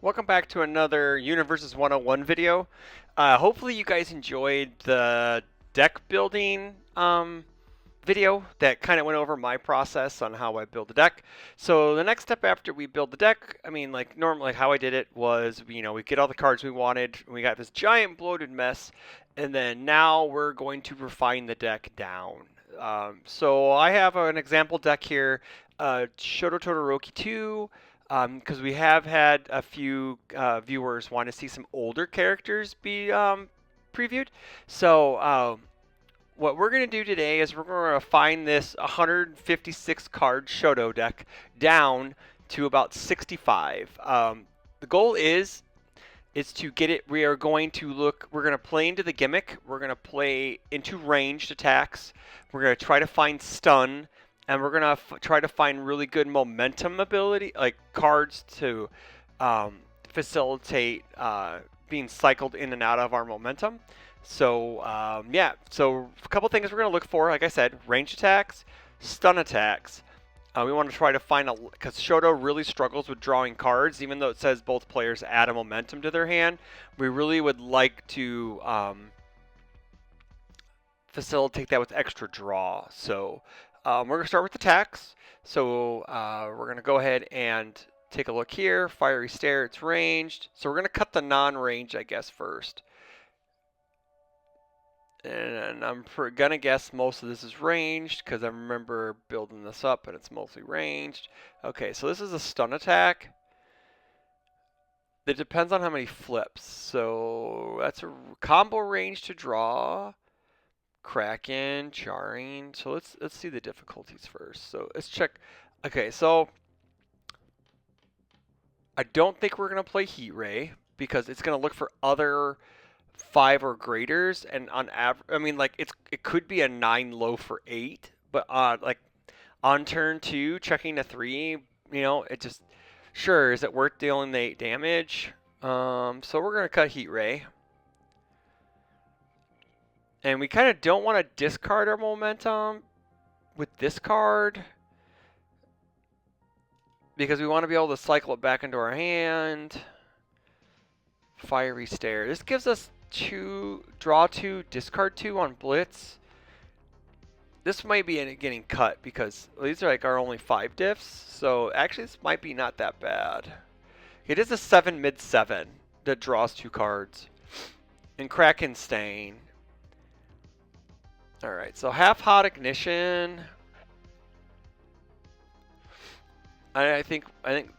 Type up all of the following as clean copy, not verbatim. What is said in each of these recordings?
Welcome back to another Universus 101 video. Hopefully you guys enjoyed the deck building video that kind of went over my process on how I build a deck. So the next step after we build the deck, I mean, like normally how I did it was, we get all the cards we wanted. We got this giant bloated mess, and then now we're going to refine the deck down. So I have an example deck here, Shoto Todoroki 2, because we have had a few viewers want to see some older characters be previewed. So what we're going to do today is we're going to refine this 156 card Shoto deck down to about 65. The goal is to get it. We are going to look. We're going to play into the gimmick. We're going to play into ranged attacks. We're going to try to find stun, and we're going to try to find really good momentum ability, like cards to facilitate being cycled in and out of our momentum. So yeah, so a couple things we're going to look for. Like I said, range attacks, stun attacks. We want to try to find because Shoto really struggles with drawing cards, even though it says both players add a momentum to their hand. We really would like to facilitate that with extra draw. So we're going to start with attacks. So we're going to go ahead and take a look here. Fiery Stare, it's ranged. So we're going to cut the non-range, I guess, first. And I'm going to guess most of this is ranged because I remember building this up and it's mostly ranged. Okay, so this is a stun attack. It depends on how many flips. So that's a combo range to draw. Kraken, Charring. So let's see the difficulties first. So let's check. Okay, so I don't think we're going to play Heat Ray because it's going to look for other 5 or graders, and on average, I mean, like it could be a 9 low for 8, but like on turn 2, checking a 3, it just sure is it worth dealing the 8 damage? So we're gonna cut Heat Ray, and we kind of don't want to discard our momentum with this card because we want to be able to cycle it back into our hand. Fiery Stare. This gives us draw 2, discard 2 on Blitz. This might be getting cut because these are like our only 5 diffs. So actually this might be not that bad. It is a 7 mid 7 that draws 2 cards. And Kraken Stain. Alright, so half hot ignition. I think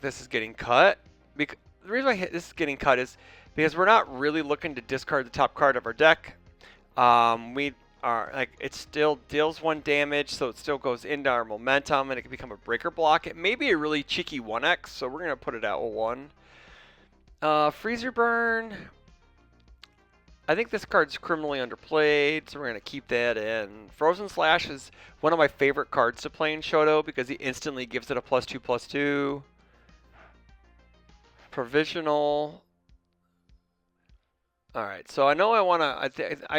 this is getting cut. The reason why this is getting cut is because we're not really looking to discard the top card of our deck. We are like it still deals 1 damage, so it still goes into our momentum, and it can become a breaker block. It may be a really cheeky 1x, so we're gonna put it out with 1. Freezer Burn. I think this card's criminally underplayed, so we're gonna keep that in. Frozen Slash is one of my favorite cards to play in Shoto because he instantly gives it a +2/+2. Provisional. Alright, so I know I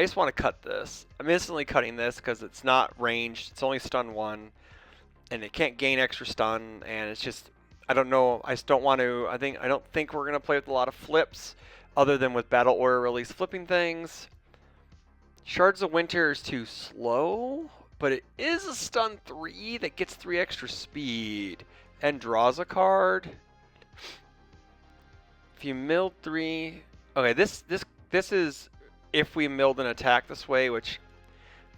just want to cut this. I'm instantly cutting this because it's not ranged. It's only stun 1. And it can't gain extra stun. And it's just, I don't know. I just don't want to, I don't think we're going to play with a lot of flips other than with Battle Order Release flipping things. Shards of Winter is too slow. But it is a stun 3 that gets 3 extra speed. And draws a card. If you milled 3... Okay, this is if we milled an attack this way, which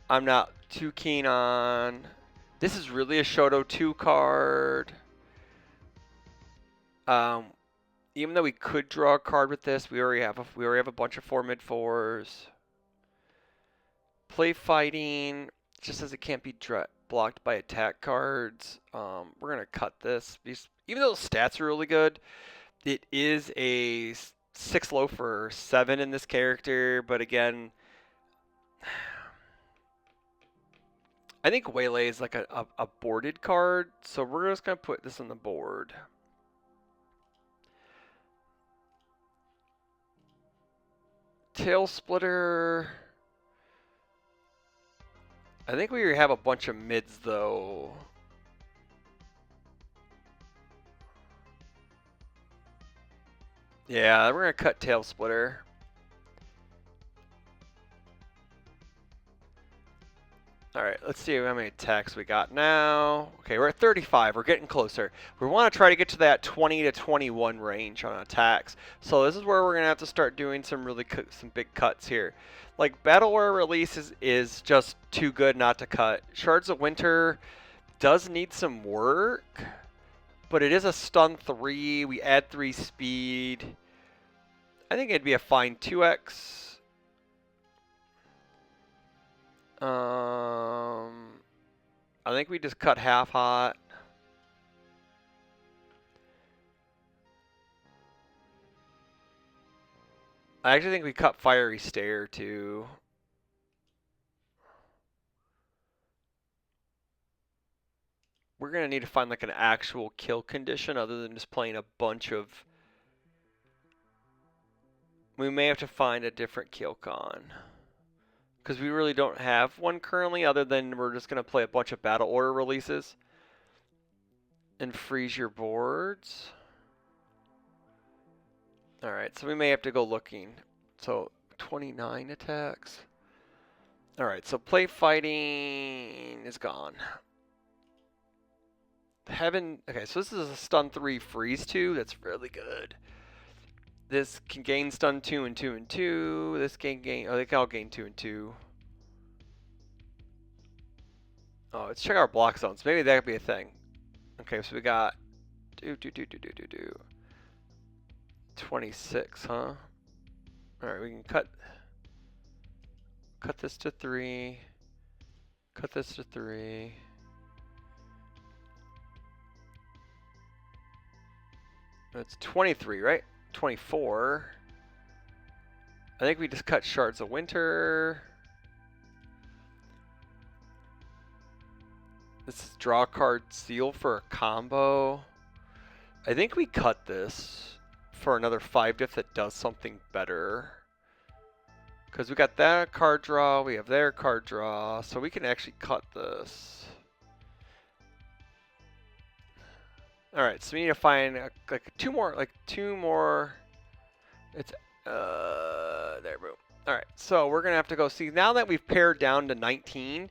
I'm not too keen on. This is really a Shoto 2 card. Even though we could draw a card with this, we already have a bunch of 4 mid 4s. Play Fighting just says it can't be blocked by attack cards. We're gonna cut this because even though the stats are really good, it is a 6 low for 7 in this character, but again, I think Waylay is like a boarded card, so we're just going to put this on the board. Tail Splitter. I think we have a bunch of mids though. Yeah, we're gonna cut tail splitter. All right, let's see how many attacks we got now. Okay, we're at 35. We're getting closer. We want to try to get to that 20 to 21 range on attacks. So this is where we're gonna have to start doing some some big cuts here. Like Battle Warrior Release is just too good not to cut. Shards of Winter does need some work, but it is a stun 3. We add 3 speed. I think it'd be a fine 2x. I think we just cut half hot. I actually think we cut fiery stare too. We're gonna need to find like an actual kill condition other than just playing a bunch of. We may have to find a different kill con. Because we really don't have one currently other than we're just gonna play a bunch of battle order releases. And freeze your boards. Alright, so we may have to go looking. So 29 attacks. Alright, so play fighting is gone. Okay, so this is a stun 3 freeze 2. That's really good. This can gain stun 2 and 2 and 2. This can gain. Oh, they can all gain 2 and 2. Oh, let's check our block zones. Maybe that could be a thing. Okay, so we got 26, huh? Alright, we can cut this to 3. Cut this to 3. That's 23, right? 24. I think we just cut Shards of Winter. This is draw card seal for a combo. I think we cut this for another 5 diff that does something better. Because we got that card draw, we have their card draw, so we can actually cut this. Alright, so we need to find like two more. It's, there, boom. Alright, so we're going to have to go see, now that we've pared down to 19,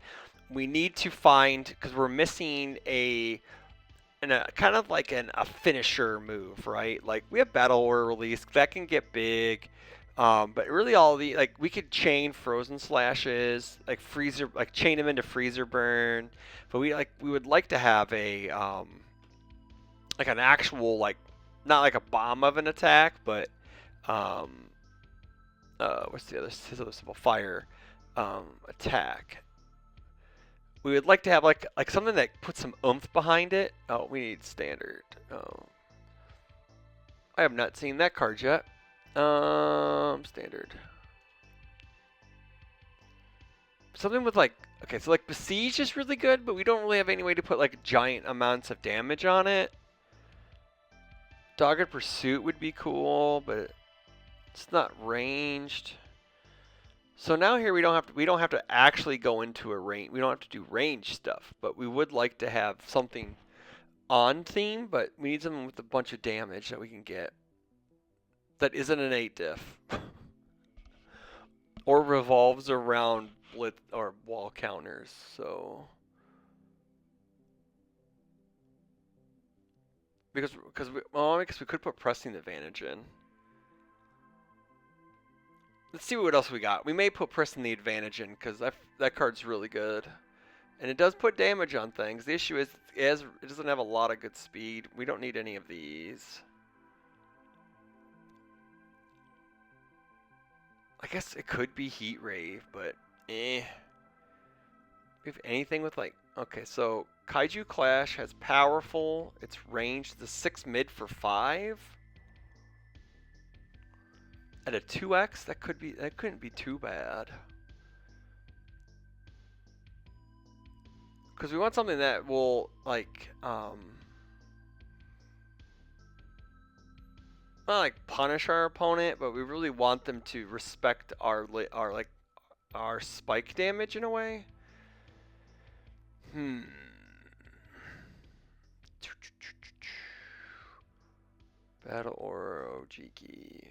we need to find, because we're missing kind of like a finisher move, right? Like we have Battle Order Release, that can get big. But really all like we could chain Frozen Slashes, like chain them into Freezer Burn. But we would like to have a, like an actual, like, not like a bomb of an attack, but, what's his other symbol? Fire, attack. We would like to have like something that puts some oomph behind it. Oh, we need standard. Oh, I have not seen that card yet. Standard. Something with like, okay, so like Besiege is really good, but we don't really have any way to put like giant amounts of damage on it. Dogged Pursuit would be cool, but it's not ranged. So now here we don't have to actually go into a range. We don't have to do range stuff, but we would like to have something on theme, but we need something with a bunch of damage that we can get. That isn't an 8 diff. Or revolves around blitz or wall counters, so because we could put pressing advantage in. Let's see what else we got. We may put pressing the advantage in because that card's really good. And it does put damage on things. The issue is it doesn't have a lot of good speed. We don't need any of these. I guess it could be Heat Rave, but eh. We have anything with like, okay, so Kaiju Clash has powerful. It's ranged the 6 mid for 5. At a 2x, that couldn't be too bad. Because we want something that will like not like punish our opponent, but we really want them to respect our spike damage in a way. Battle Oro, Jiki.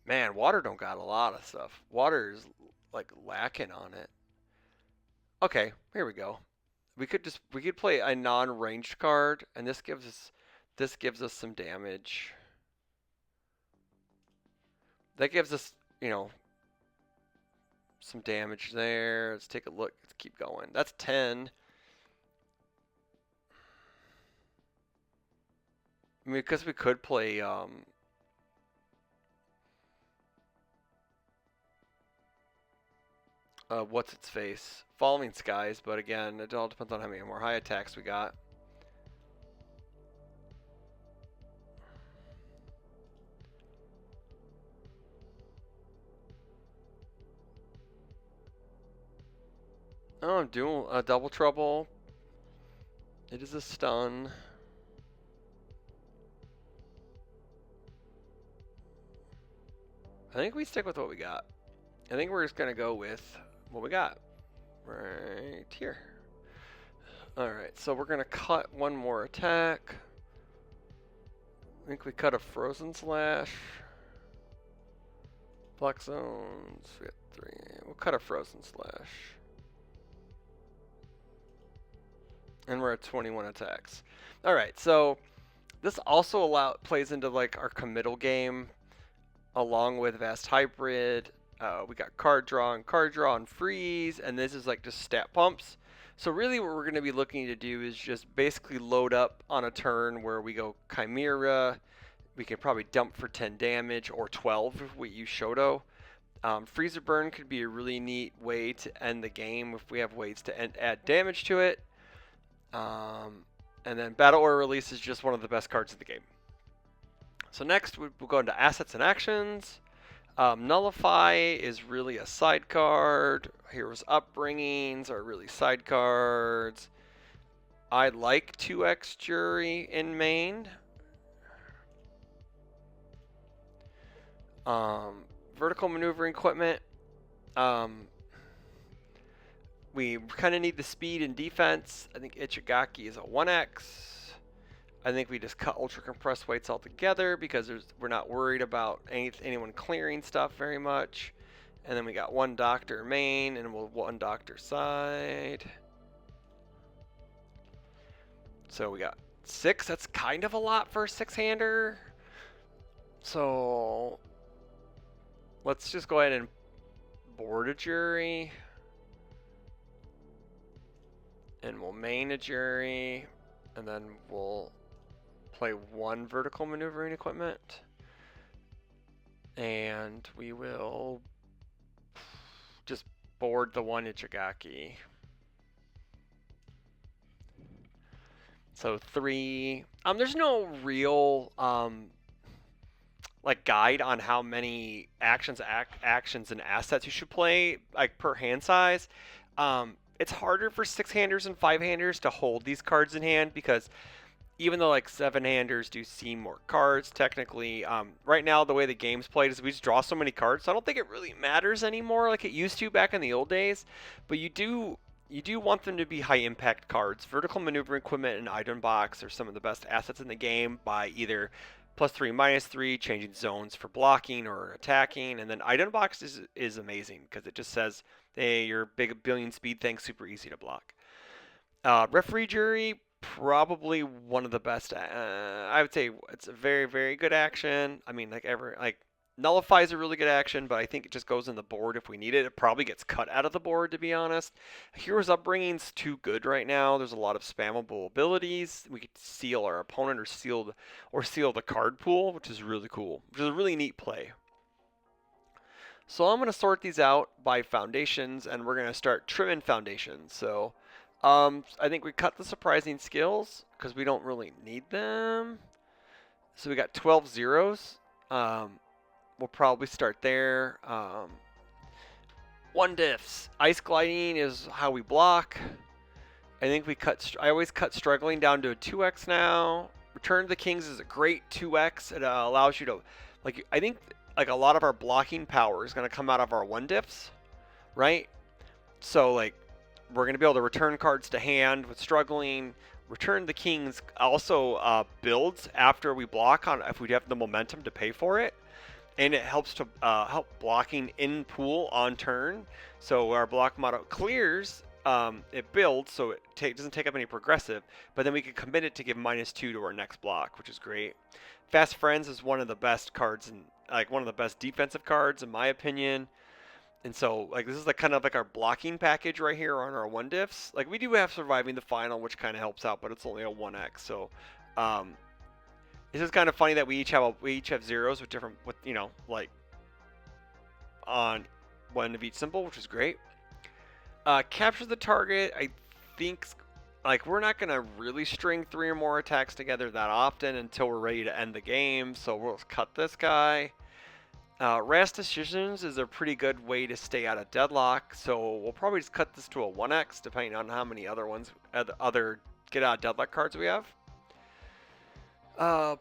Man, water don't got a lot of stuff. Water is like lacking on it. Okay, here we go. We could play a non-ranged card, and this gives us some damage. That gives us, you know, some damage there. Let's take a look. Let's keep going. That's 10. I mean, because we could play what's its face? Falling Skies, but again, it all depends on how many more high attacks we got. Oh, I'm doing a double trouble. It is a stun. I think we stick with what we got. I think we're just gonna go with what we got right here. Alright, so we're gonna cut one more attack. I think we cut a Frozen Slash. Block zones, we got 3. We'll cut a Frozen Slash. And we're at 21 attacks. Alright, so this also plays into like our committal game along with Vast Hybrid. We got card draw and freeze, and this is like just stat pumps. So really what we're going to be looking to do is just basically load up on a turn where we go Chimera. We can probably dump for 10 damage or 12 if we use Shoto. Freezer Burn could be a really neat way to end the game if we have ways to add damage to it. And then Battle Order Release is just one of the best cards in the game. So next we'll go into Assets and Actions. Nullify is really a side card. Heroes Upbringings are really side cards. I like 2x Jury in main. Vertical Maneuvering Equipment. We kind of need the speed and defense. I think Ichigaki is a 1x. I think we just cut ultra compressed weights altogether because we're not worried about anyone clearing stuff very much. And then we got 1 doctor main and 1 doctor side. So we got 6. That's kind of a lot for a 6-hander. So let's just go ahead and board a Jury. And we'll main a Jury. And then we'll play 1 vertical maneuvering equipment, and we will just board the 1 Ichigaki. So 3. There's no real like guide on how many actions and assets you should play like per hand size. It's harder for 6-handers and 5-handers to hold these cards in hand because even though like 7-handers do see more cards, technically, right now the way the game's played is we just draw so many cards. So I don't think it really matters anymore like it used to back in the old days. But you do want them to be high impact cards. Vertical maneuvering equipment and item box are some of the best assets in the game by either +3, -3, changing zones for blocking or attacking, and then item box is amazing because it just says, hey, your big billion speed thing's super easy to block. Referee Jury, probably one of the best. I would say it's a very, very good action. I mean, Nullify is a really good action, but I think it just goes in the board if we need it. It probably gets cut out of the board, to be honest. Hero's Upbringing's too good right now. There's a lot of spammable abilities. We could seal our opponent or seal the card pool, which is really cool, which is a really neat play. So I'm going to sort these out by foundations, and we're going to start trimming foundations. So I think we cut the surprising skills because we don't really need them. So we got 12 zeros. We'll probably start there. 1 diffs. Ice gliding is how we block. I think I always cut struggling down to a 2x now. Return to the Kings is a great 2x. It allows you to, I think a lot of our blocking power is going to come out of our 1 diffs, right? So we're going to be able to return cards to hand with struggling. Return the Kings also builds after we block on if we have the momentum to pay for it, and it helps to help blocking in pool on turn. So our block model clears, it builds, so it doesn't take up any progressive, but then we can commit it to give -2 to our next block, which is great. Fast Friends is one of the best cards and like one of the best defensive cards in my opinion. And so like this is like kind of like our blocking package right here on our 1-diffs. Like we do have Surviving the Final, which kind of helps out, but it's only a 1x. So this is kind of funny that we each have zeros with different like on one of each symbol, which is great. Capture the target. I think like we're not gonna really string 3 or more attacks together that often until we're ready to end the game. So we'll cut this guy. Rash Decisions is a pretty good way to stay out of deadlock, so we'll probably just cut this to a 1x depending on how many other get out of deadlock cards we have.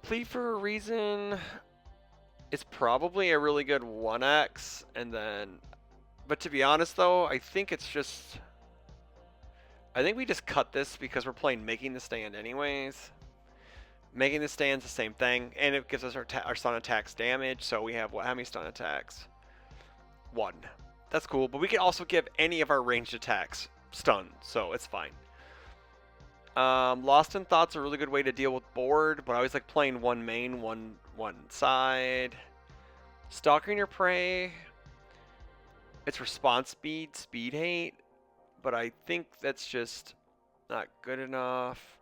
Plead for a Reason is probably a really good 1x, and then, but to be honest though, I think we just cut this because we're playing Making the Stand anyways. Making the Stand's the same thing, and it gives us our stun attacks damage. So we have how many stun attacks? 1. That's cool, but we can also give any of our ranged attacks stun, so it's fine. Lost in Thought's a really good way to deal with board, but I always like playing one main, one side. Stalking Your Prey. It's response speed, speed hate, but I think that's just not good enough.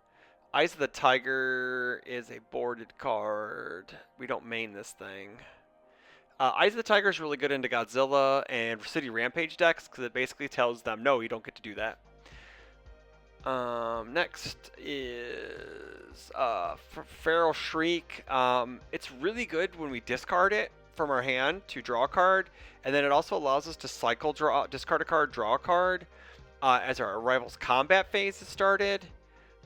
Eyes of the Tiger is a boarded card. We don't main this thing. Eyes of the Tiger is really good into Godzilla and City Rampage decks because it basically tells them, no, you don't get to do that. Next is Feral Shriek. It's really good when we discard it from our hand to draw a card, and then it also allows us to discard a card, draw a card as our rival's combat phase is started.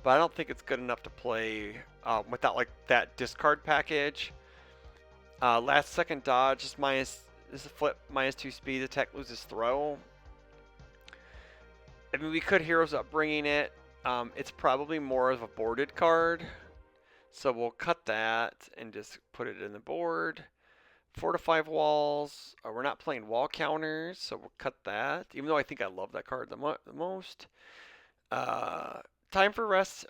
But I don't think it's good enough to play without like that discard package. Last second dodge is this is a flip, -2 speed, attack loses throw. I mean, we could Heroes Upbringing it. It's probably more of a boarded card, so we'll cut that and just put it in the board. 4-5 walls. We're not playing wall counters, so we'll cut that. Even though I think I love that card the most. Time for Rest.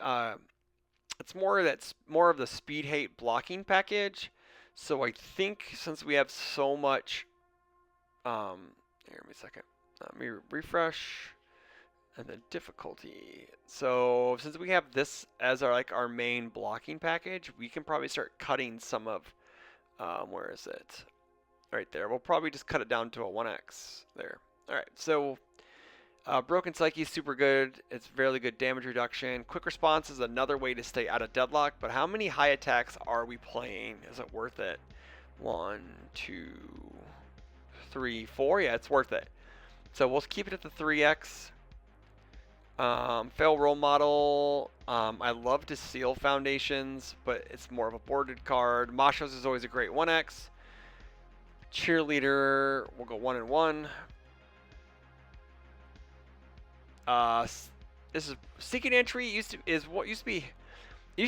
It's more of the speed hate blocking package. So I think since we have so much, here, give me a second. Let me refresh, and then difficulty. So since we have this as our main blocking package, we can probably start cutting some of. Where is it? Right there. We'll probably just cut it down to a 1x there. All right. So. Broken Psyche is super good. It's fairly good damage reduction. Quick Response is another way to stay out of deadlock, but how many high attacks are we playing? Is it worth it? 1, 2, 3, 4. Yeah, it's worth it. So we'll keep it at the 3x. Fail Role Model. I love to seal Foundations, but it's more of a boarded card. Machos is always a great 1x. Cheerleader, we'll go 1 and 1. This is Seeking Entry used to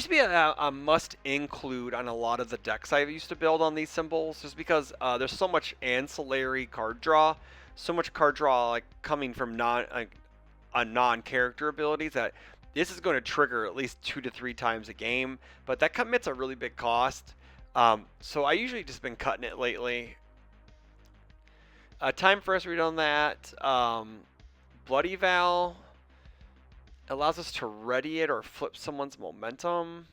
be a must include on a lot of the decks I used to build on these symbols, just because there's so much ancillary card draw, like coming from non-character abilities that this is going to trigger at least 2 to 3 times a game, but that commits a really big cost. So I usually just been cutting it lately. Time for us read on that. Bloody Val allows us to ready it or flip someone's momentum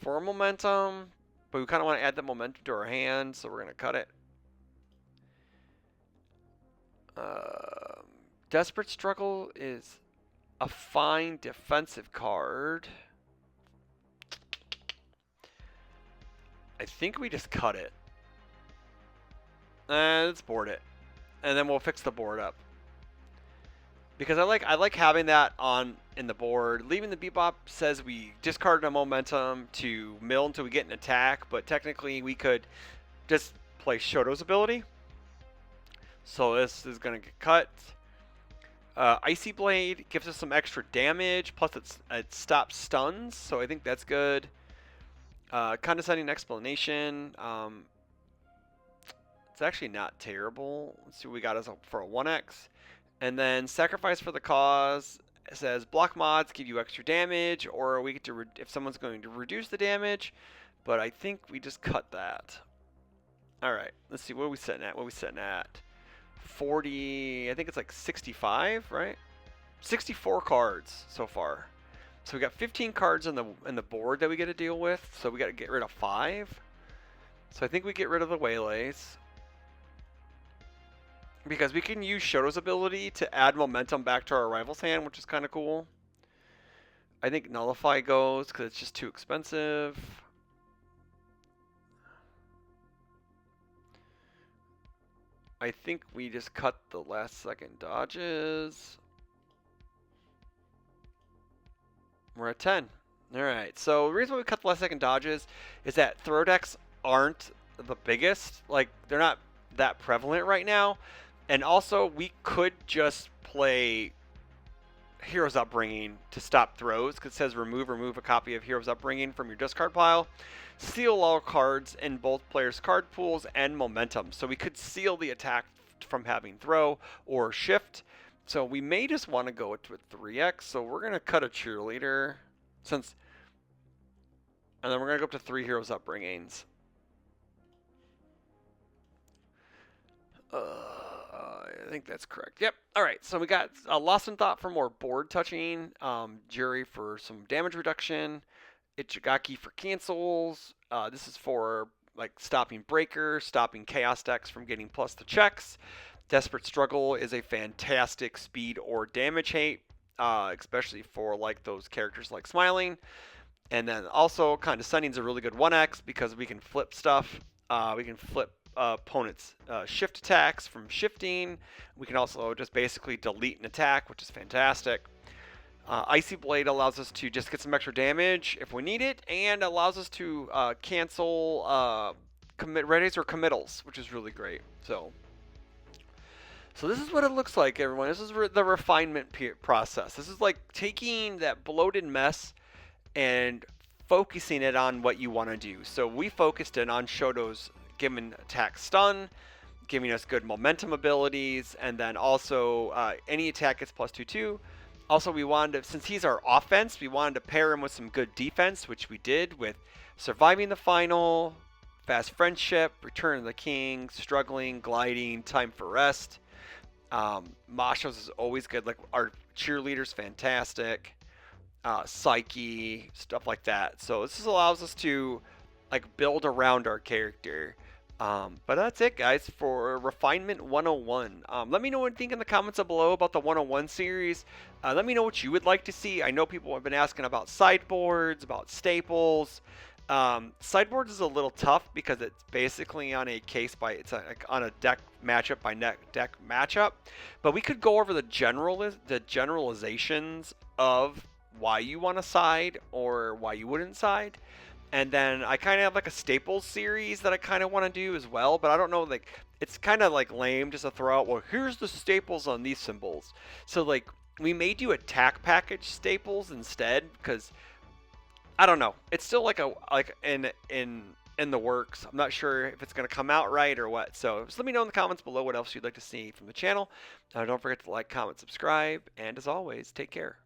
for momentum, but we kind of want to add the momentum to our hand, so we're going to cut it. Desperate Struggle is a fine defensive card. I think we just cut it. Let's board it, and then we'll fix the board up. Because I like having that in the board. Leaving the Bebop says we discard a momentum to mill until we get an attack, but technically we could just play Shoto's ability. So this is going to get cut. Icy Blade gives us some extra damage, plus it stops stuns, so I think that's good. Condescending Explanation. It's actually not terrible. Let's see what we got as for a 1x. And then Sacrifice for the Cause. It says block mods give you extra damage, or we get to if someone's going to reduce the damage. But I think we just cut that. All right, let's see. What are we setting at? 40. I think it's like 65, right? 64 cards so far. So we got 15 cards in the board that we get to deal with. So we got to get rid of 5. So I think we get rid of the Waylays, because we can use Shoto's ability to add momentum back to our rival's hand, which is kind of cool. I think Nullify goes because it's just too expensive. I think we just cut the last second dodges. We're at 10. Alright, so the reason why we cut the last second dodges is that throw decks aren't the biggest. Like, they're not that prevalent right now. And also, we could just play Hero's Upbringing to stop throws, because it says remove a copy of Hero's Upbringing from your discard pile. Seal all cards in both players' card pools and momentum. So we could seal the attack from having throw or shift. So we may just want to go with 3x. So we're going to cut a cheerleader, and then we're going to go up to 3 Heroes Upbringings. I think that's correct. Yep. All right. So we got Lost in Thought for more board touching, Jury for some damage reduction, Ichigaki for cancels. This is for like stopping breakers, stopping chaos decks from getting plus the checks. Desperate Struggle is a fantastic speed or damage hate, especially for like those characters like Smiling. And then also Condescending is a really good 1x because we can flip stuff. We can flip opponents' shift attacks from shifting. We can also just basically delete an attack, which is fantastic. Icy Blade allows us to just get some extra damage if we need it, and allows us to cancel commit readies or committals, which is really great. So this is what it looks like, everyone. This is the refinement process. This is like taking that bloated mess and focusing it on what you want to do. So we focused in on Shoto's giving attack stun, giving us good momentum abilities, and then also any attack gets plus 2/2. Also, we wanted to, since he's our offense, we wanted to pair him with some good defense, which we did with Surviving the Final, Fast Friendship, Return of the King, Struggling, Gliding, Time for Rest. Masho's is always good. Like, our cheerleader's fantastic. Psyche, stuff like that. So this just allows us to like build around our character. But that's it, guys, for Refinement 101. Let me know what you think in the comments below about the 101 series. Let me know what you would like to see. I know people have been asking about sideboards, about staples. Sideboards is a little tough because it's basically on a on a deck matchup by deck matchup. But we could go over the generalizations of why you want to side or why you wouldn't side. And then I kind of have like a staples series that I kind of want to do as well, but I don't know, like, it's kind of like lame just to throw out, well, here's the staples on these symbols. So like we may do attack package staples instead, because I don't know, it's still like in the works. I'm not sure if it's going to come out right or what. So just let me know in the comments below what else you'd like to see from the channel. Don't forget to like, comment, subscribe, and as always, take care.